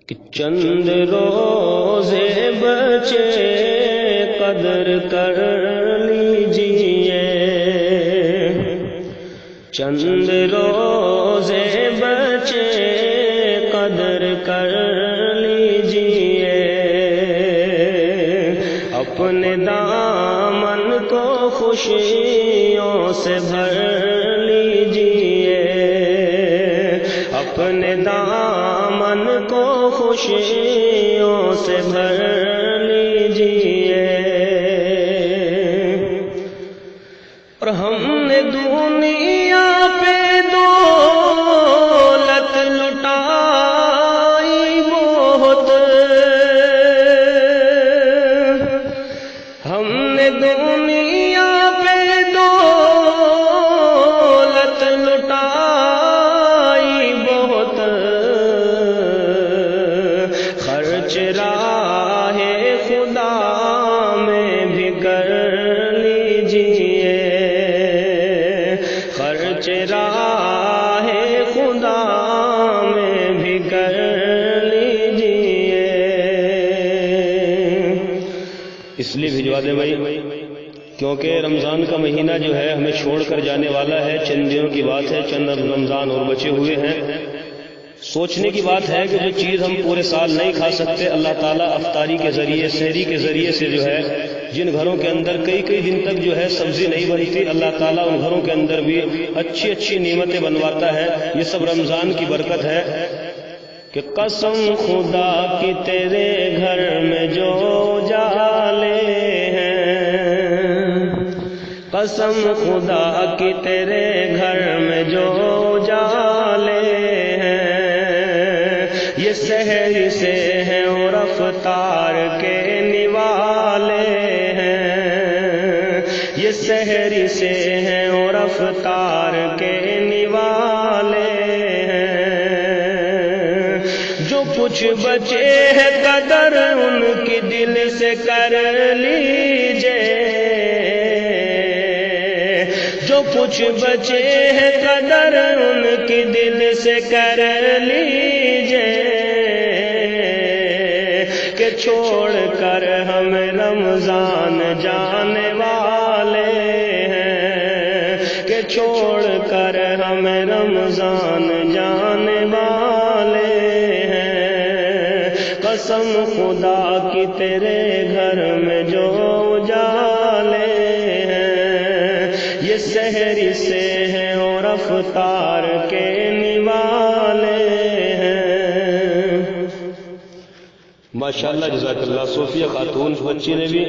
کہ چند روزے بچے قدر کر لیجئے، چند روزے بچے قدر کر لیجئے، اپنے دامن کو خوشیوں سے بھر لیجئے، اپنے دامن کو خوشیوں سے بھر لیجئے۔ اور ہم نے دنیا پہ دولت لٹائی بہت، ہم نے دنیا پہ دولت لٹائی بہت، خرچ راہ خدا میں بھی کر لیجئے، خرچ راہ خدا میں بھی کر لیجئے۔ اس لیے بھجوا دیں بھائی، کیونکہ رمضان کا مہینہ جو ہے ہمیں چھوڑ کر جانے والا ہے، چند دنوں کی بات ہے، چند رمضان اور بچے ہوئے ہیں۔ سوچنے کی بات ہے کہ جو چیز ہم پورے سال نہیں کھا سکتے، اللہ تعالیٰ افطاری کے ذریعے، سحری کے ذریعے سے جو ہے، جن گھروں کے اندر کئی کئی دن تک جو ہے سبزی نہیں بنتی، اللہ تعالیٰ ان گھروں کے اندر بھی اچھی اچھی نعمتیں بنواتا ہے۔ یہ سب رمضان کی برکت ہے کہ قسم خدا کی تیرے گھر میں جو جالے ہیں، قسم خدا کی تیرے گھر میں جو جالے ہیں، یہ سحری سے ہیں اور افطار کے نوالے ہیں، یہ سحری سے ہیں اور افطار کے نوالے ہیں۔ جو کچھ بچے ہے قدر ان کی دل سے کر لیجئے، جو کچھ بچے ہے قدر ان کی دل سے کر لیجئے، کہ چھوڑ کر ہم رمضان جانے والے ہیں، کہ چھوڑ کر ہم رمضان جانے والے ہیں۔ قسم خدا کی تیرے گھر میں جو اجالے ہیں، یہ سحری سے ہیں اور افطار کے نوالے ہیں۔ ماشاءاللہ، جزاک اللہ۔ صوفیہ خاتون بچی نے بھی